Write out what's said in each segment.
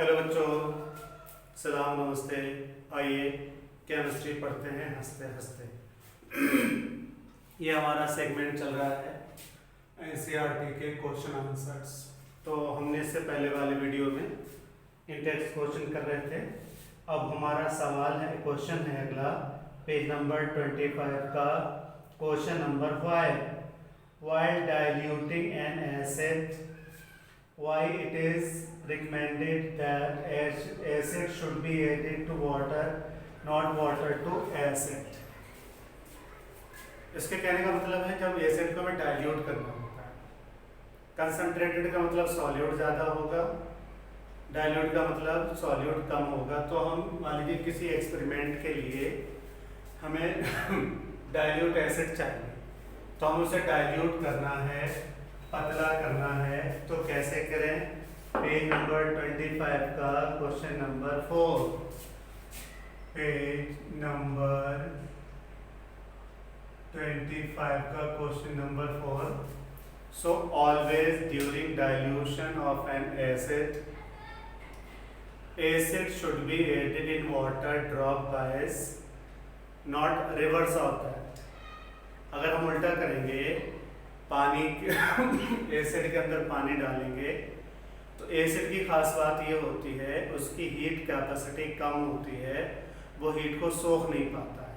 Hello बच्चों, सलाम नमस्ते। आइए केमिस्ट्री पढ़ते हैं हंसते हंसते। ये हमारा सेगमेंट चल रहा है एनसीईआरटी के क्वेश्चन आंसर्स। तो हमने इससे पहले वाले वीडियो में इंटेक्स क्वेश्चन कर रहे थे। अब हमारा सवाल है, क्वेश्चन है अगला पेज नंबर 25 का question number 5। While diluting an acid, why it is recommended that acid should be added to water, not water to acid? इसके कहने का मतलब है जब एसिड को हमें डाइल्यूट करना होता है, कंसंट्रेटेड का मतलब सॉल्यूट ज़्यादा होगा, डाइल्यूट का मतलब सॉल्यूट कम होगा। तो हम मान लीजिए किसी एक्सपेरिमेंट के लिए हमें डाइल्यूट एसिड चाहिए, तो हम उसे डाइल्यूट करना है, पतला करना है। तो कैसे करें? पेज नंबर 25 का क्वेश्चन नंबर 4। पेज नंबर 25 का question number 4। So always during dilution of an acid should be added in water dropwise, not reverse of that. अगर हम उल्टा करेंगे, पानी एसिड के अंदर पानी डालेंगे, तो एसिड की खास बात ये होती है उसकी हीट कैपेसिटी कम होती है, वो हीट को सोख नहीं पाता है।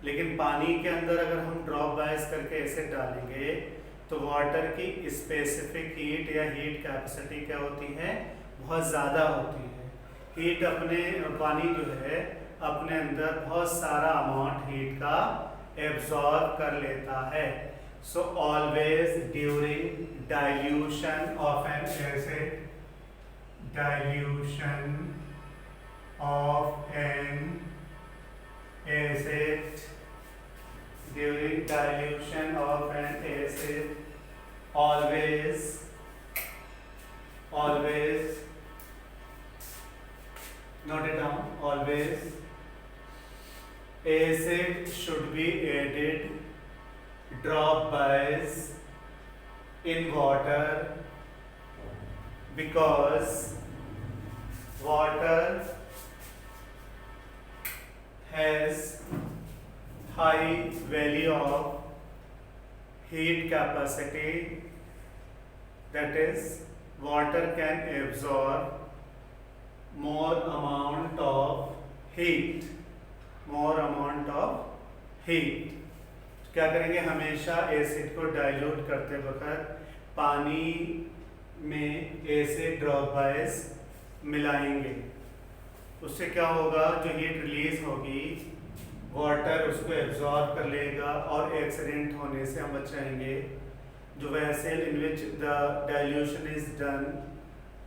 लेकिन पानी के अंदर अगर हम ड्रॉप बाइस करके एसिड डालेंगे तो वाटर की स्पेसिफिक हीट या हीट कैपेसिटी क्या होती है? बहुत ज़्यादा होती है। हीट पानी जो है अपने अंदर बहुत सारा अमाउंट हीट का एब्जॉर्ब कर लेता है। सो always during dilution of an acid, dilution of an acid, during dilution of an acid, always note it down, always acid should be added dropwise in water, because water has high value of heat capacity, that is water can absorb more amount of heat, क्या करेंगे? हमेशा acid को dilute करते वक्त पानी में acid drop बाइस मिलाएंगे। उससे क्या होगा? जो हीट रिलीज होगी वाटर उसको एब्जॉर्ब कर लेगा और एक्सीडेंट होने से हम बचाएंगे। जो vessel in which the dilution is done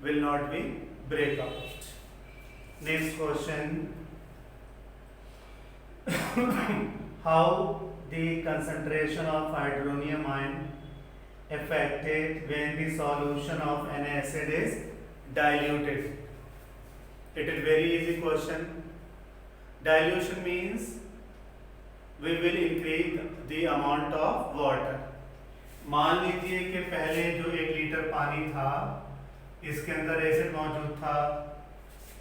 will not be break out. Next question, how the concentration of hydronium ion affected when the solution of an acid is diluted? It is very easy question. Dilution means we will increase the amount of water. मान लीजिए कि पहले जो 1 litre पानी था इसके अंदर acid मौजूद था।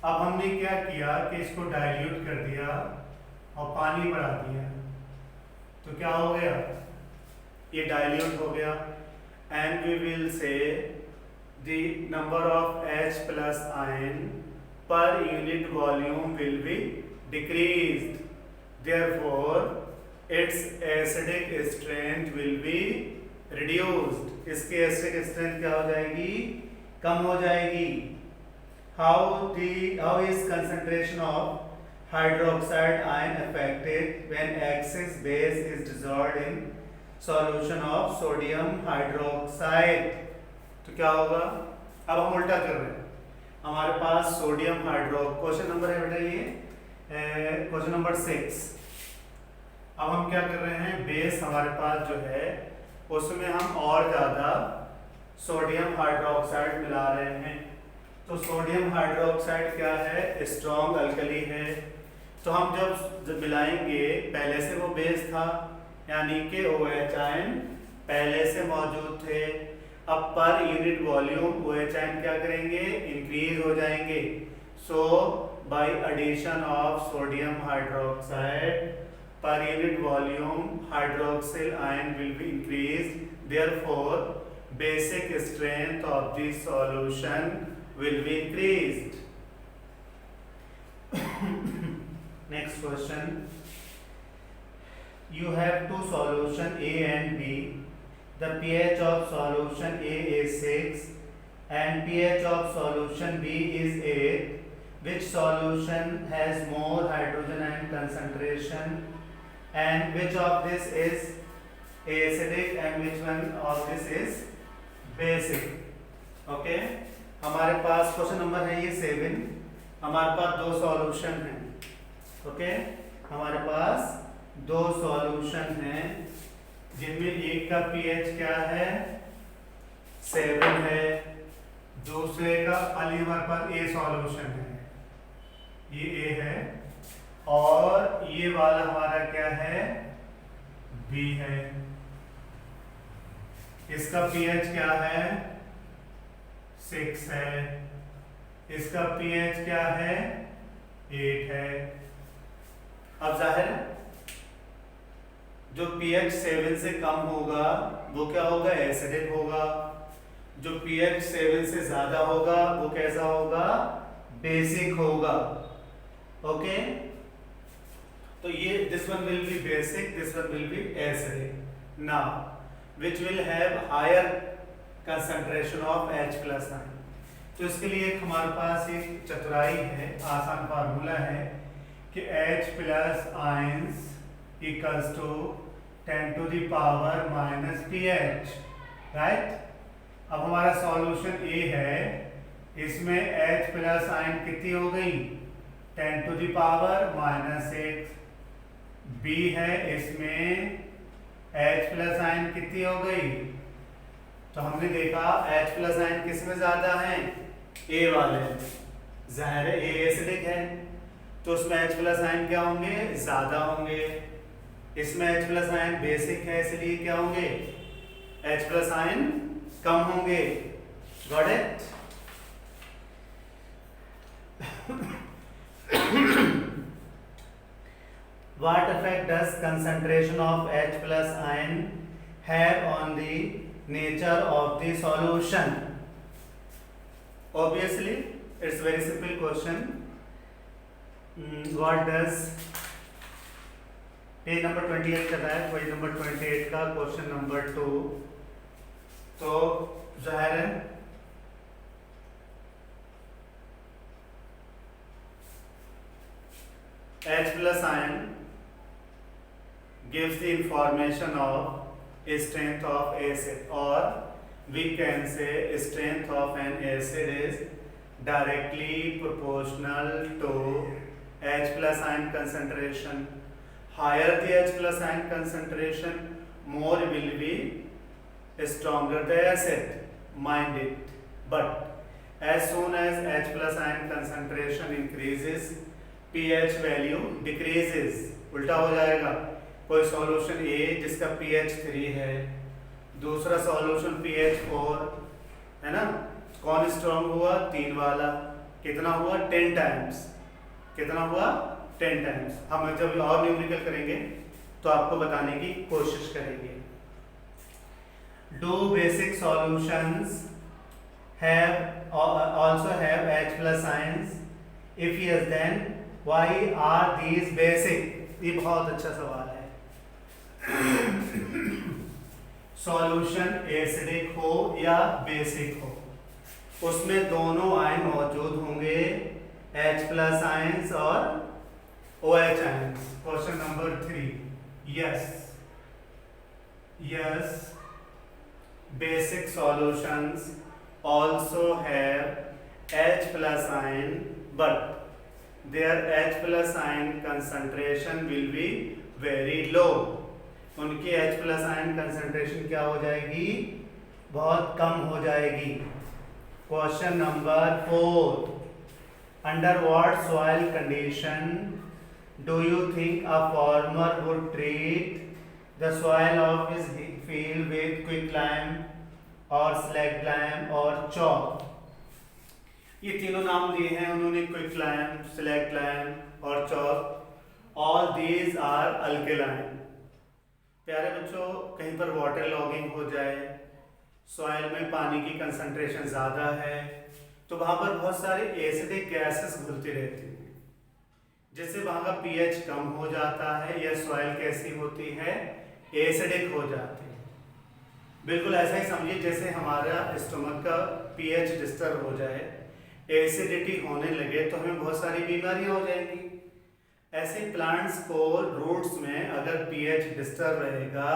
अब हमने क्या किया कि इसको डाइल्यूट कर दिया और पानी बढ़ा दिया, तो क्या हो गया? ये डाइल्यूट हो गया। And we will say the number of H plus ion per unit volume will be decreased, therefore its acidic strength will be reduced. इसकी एसिडिक स्ट्रेंथ क्या हो जाएगी? कम हो जाएगी। How is concentration of hydroxide ion affected when excess base is dissolved in solution of sodium hydroxide? तो क्या होगा? अब हम उल्टा कर रहे हैं। हमारे पास सोडियम क्वेश्चन नंबर है बेटा ये क्वेश्चन नंबर 6। अब हम क्या कर रहे हैं? बेस हमारे पास जो है उसमें हम और ज़्यादा सोडियम हाइड्रोक्साइड मिला रहे हैं। तो सोडियम हाइड्रोक्साइड क्या है? स्ट्रॉन्ग अल्कली है। तो हम जब मिलाएंगे, पहले से वो बेस था यानी कि OH आयन पहले से मौजूद थे, अब पर यूनिट वॉल्यूम OH आयन क्या करेंगे, इंक्रीज हो जाएंगे. So by addition of sodium hydroxide per unit volume hydroxyl ion will be increased, therefore basic strength of the solution will be increased. Next question, you have two solution A and B. The pH of solution A is 6 and pH of solution B is 8. Which solution has more hydrogen ion concentration and which of this is acidic and which one of this is basic? Okay, हमारे पास question number है ये 7. हमारे पास दो solution हैं. Okay, हमारे पास दो solution हैं जिनमें एक का पीएच क्या है, 7 है, दूसरे का खाली हमारे पास ए सॉल्यूशन है, ये ए है, और ये वाला हमारा क्या है, बी है. इसका पीएच क्या है, 6 है, इसका पीएच क्या है, 8 है. अब जाहिर है जो पीएच 7 से कम होगा वो क्या होगा, एसिडिक होगा. जो पीएच 7 से ज्यादा होगा वो कैसा होगा, बेसिक होगा. ओके, तो ये this one will be basic, this one will be acidic. Now, which will have higher concentration of H plus ion? तो इसके लिए हमारे पास एक चतुराई है, आसान फार्मूला है कि H plus ions equals to 10 to the power minus pH, right? अब हमारा सॉल्यूशन A है, इसमें H plus ion कितनी हो गई, 10 to the power minus 6. B है, इसमें H प्लस आयन कितनी हो गई, तो हमने देखा H प्लस आयन किस में ज्यादा है, A वाले. जाहिर है A एसिडिक है तो उसमें H प्लस आयन क्या होंगे, ज्यादा होंगे. इसमें H प्लस आयन बेसिक है इसलिए क्या होंगे, H प्लस आयन कम होंगे. Got it? What effect does concentration of H plus ion have on the nature of the solution? Obviously, it's very simple question. What does page number 28 का है, page number 28 का question number 2. तो जाहिर है H plus ion gives the information of strength of acid, or we can say strength of an acid is directly proportional to H plus ion concentration. Higher the H plus ion concentration, more will be stronger the acid. Mind it. But as soon as H plus ion concentration increases, pH value decreases. उल्टा हो जाएगा. कोई solution A जिसका pH 3 है, दूसरा solution pH 4 है ना, कौन स्ट्रॉन्ग हुआ, 3 वाला. कितना हुआ, 10 टाइम्स. कितना हुआ, 10 टाइम्स. हम जब और न्यूमेरिकल करेंगे तो आपको बताने की कोशिश करेंगे. Do basic solutions have also have H plus ions? If yes, then why are these basic? ये बहुत अच्छा सवाल है. सॉल्यूशन एसिडिक हो या बेसिक हो, उसमें दोनों आयन मौजूद होंगे, H प्लस आयंस और OH ions. Question number 3. Yes, basic solutions also have H plus ion, but their H plus ion concentration will be very low. उनकी H plus ion concentration क्या हो जाएगी, बहुत कम हो जाएगी. Question number 4. Under what soil condition do you think a farmer would treat the soil of his field with quicklime? और slag lime और chalk, ये तीनों नाम दिए हैं उन्होंने, क्विक लाइम, स्लैग लाइम और chalk. All these are alkaline. प्यारे बच्चों, कहीं पर वाटर लॉगिंग हो जाए, सॉइल में पानी की कंसंट्रेशन ज़्यादा है, तो वहाँ पर बहुत सारे एसिडिक गैसेस घुलती रहती हैं, जिससे वहाँ का पीएच कम हो जाता है, या सॉइल कैसी होती है, एसिडिक हो जाती है। बिल्कुल ऐसा ही समझिए जैसे हमारा स्टमक का पीएच डिस्टर्ब हो जाए, एसिडिटी होने लगे, तो हमें बहुत सारी बीमारियां हो जाएंगी। ऐसे प्लांट्स को रूट्स में अगर पीएच डिस्टर्ब रहेगा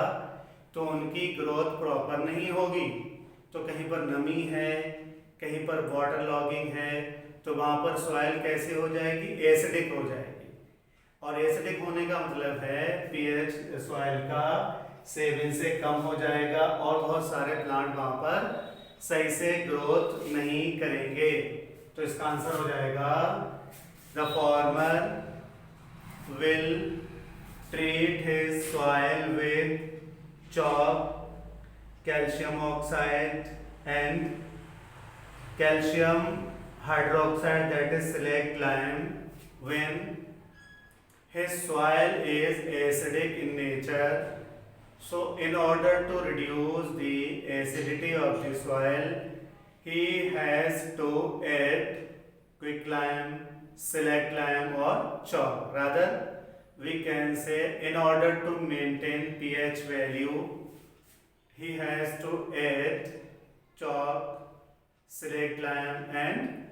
तो उनकी ग्रोथ प्रॉपर नहीं होगी। तो कहीं पर नमी है, कहीं पर वाटर लॉगिंग है, तो वहाँ पर सॉइल कैसे हो जाएगी, एसिडिक हो जाएगी। और एसिडिक होने का मतलब है पीएच सॉइल का 7 से कम हो जाएगा, और बहुत सारे प्लांट वहाँ पर सही से ग्रोथ नहीं करेंगे। तो इसका आंसर हो जाएगा the farmer will treat his soil with chalk, calcium oxide and calcium hydroxide, that is slag lime, when his soil is acidic in nature. So in order to reduce the acidity of the soil, he has to add quicklime, slag lime or chalk. Rather, we can say in order to maintain pH value, he has to add chalk, slag lime and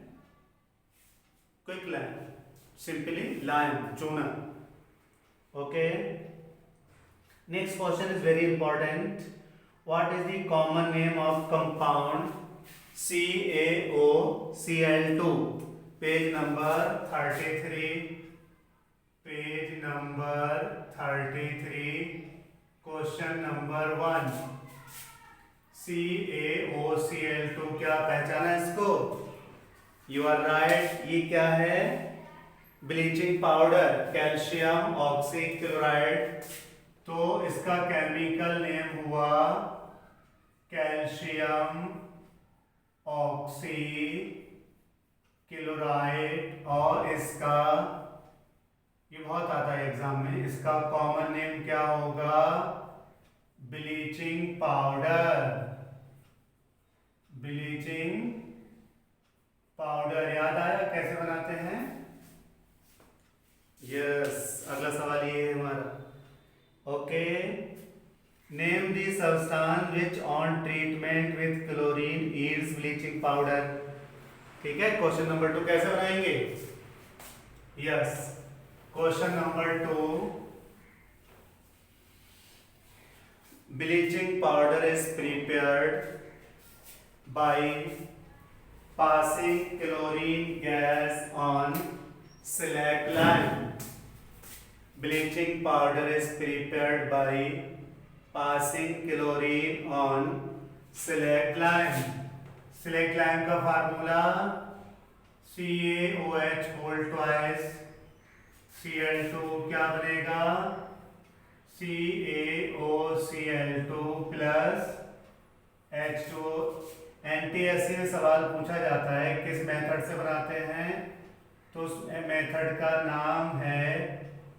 quicklime. Simply lime, chuna. Okay. Next question is very important. What is the common name of compound CaOCl2? Page number 33. Page number 33. Question number 1. CaOCl2 क्या पहचाना इसको? You are right. ये क्या है? Bleaching powder, calcium oxychloride. तो इसका chemical name हुआ calcium oxychloride, और इसका, ये बहुत आता है एग्जाम में, इसका कॉमन नेम क्या होगा? Bleaching powder. ब्लीचिंग पाउडर याद आया कैसे बनाते हैं? यस, अगला सवाल ये है हमारा। Okay, name the substance which on treatment with chlorine yields bleaching powder. ठीक है, क्वेश्चन नंबर 2 कैसे बनाएंगे? Yes, question number 2, bleaching powder is prepared by passing chlorine gas on slag lime. Bleaching powder is prepared by passing chlorine on slag lime. Slag lime का formula CaOH whole twice Cl2 क्या बनेगा? CaOCl2 plus H2। NTSC में सवाल पूछा जाता है किस method से बनाते हैं, तो उस मेथड का नाम है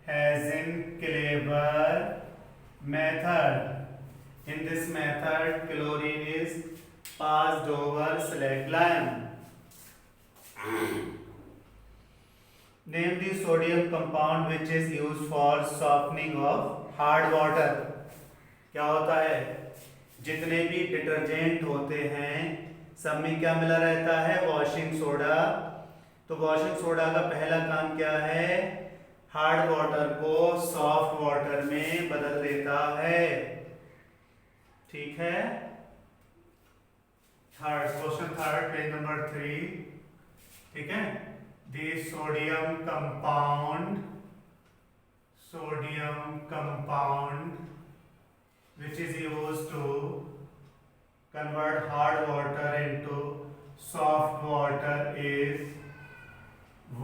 Hasenclever method. In this method chlorine is passed over slag lime. Name the sodium compound which is used for softening of hard water. क्या होता है? जितने भी डिटर्जेंट होते हैं सब में क्या मिला रहता है? Washing soda. तो वॉशिंग सोडा का पहला काम क्या है? हार्ड वाटर को सॉफ्ट वाटर में बदल देता है। ठीक है, third question, third, page number 3। ठीक है, the sodium compound which is used to convert hard water into soft water is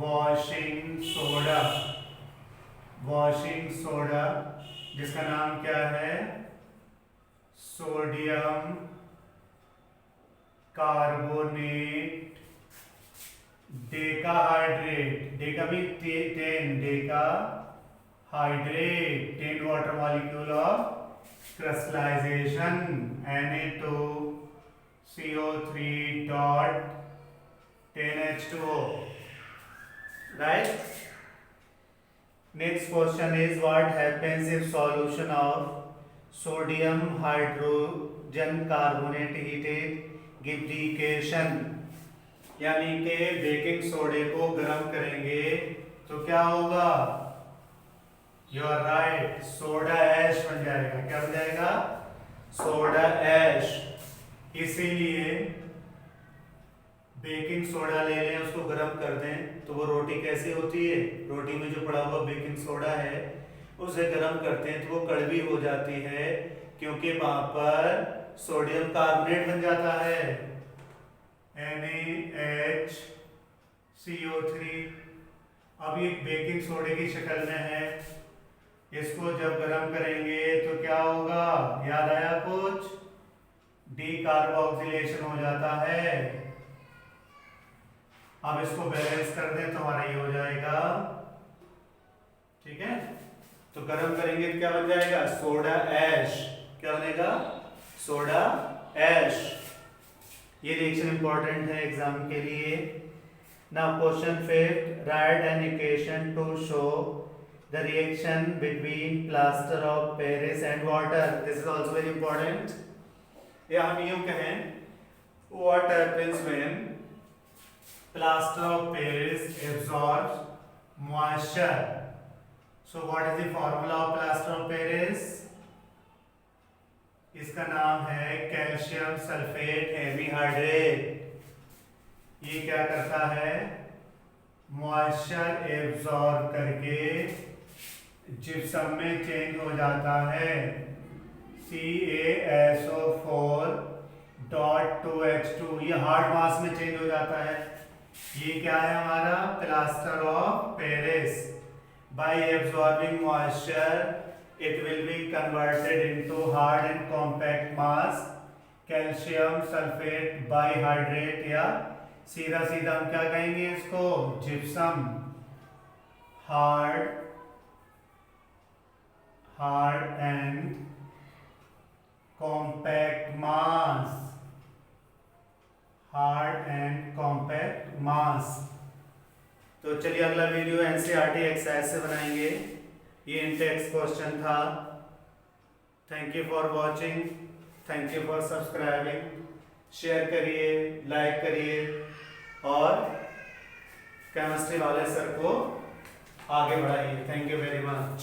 washing soda. Washing soda जिसका नाम क्या है? सोडियम कार्बोनेट डेकाहाइड्रेट, डेका भी 10, decahydrate 10 water molecule of crystallization Na2CO3 dot 10H2O, right? Next question is what happens if solution of sodium hydrogen carbonate heated give decayation, यानी कि baking सोडे को गर्म करेंगे तो क्या होगा? You are right, soda ash बन जाएगा। क्या बन जाएगा? Soda ash. इसीलिए बेकिंग सोडा ले लें, उसको गर्म कर दें तो वो रोटी कैसी होती है? रोटी में जो पड़ा हुआ बेकिंग सोडा है उसे गर्म करते हैं तो वो कड़वी हो जाती है, क्योंकि वहां पर सोडियम कार्बोनेट बन जाता है NaHCO3। अब ये बेकिंग सोडे की शक्ल में है, इसको जब गर्म करेंगे तो क्या होगा? याद आया कुछ? डीकार्बोक्सिलेशन हो जाता है। अब इसको बैलेंस कर दें तो हमारा ये हो जाएगा, ठीक है? तो गर्म करेंगे तो क्या बन जाएगा? Soda ash. क्या बनेगा? Soda ash. ये रिएक्शन इंपॉर्टेंट है एग्जाम के लिए। Now question 5, write an equation to show the reaction between plaster of Paris and water. This is also very important. या हम यूं कहें, what happens when plaster of Paris absorbs moisture? So what is the formula of plaster of Paris? इसका नाम है calcium sulphate hemihydrate. ये क्या करता है? मॉइस्चर एब्जॉर्ब करके जिप्सम में चेंज हो जाता है, CaSO4.2H2। ये हार्ड मास में चेंज हो जाता है। ये क्या है हमारा? Plaster of Paris. Bye absorbing moisture it will be converted into hard and compact mass calcium sulfate bihydrate, या सीधा सीधा हम क्या कहेंगे इसको? Gypsum. Hard and compact mass, hard and compact mass. तो चलिए अगला वीडियो एनसीईआरटी एक्सरसाइज से बनाएंगे। ये इंटेक्स क्वेश्चन था। Thank you for watching, thank you for subscribing. Share करिए, लाइक करिए और केमिस्ट्री वाले सर को आगे बढ़ाइए। Thank you very much.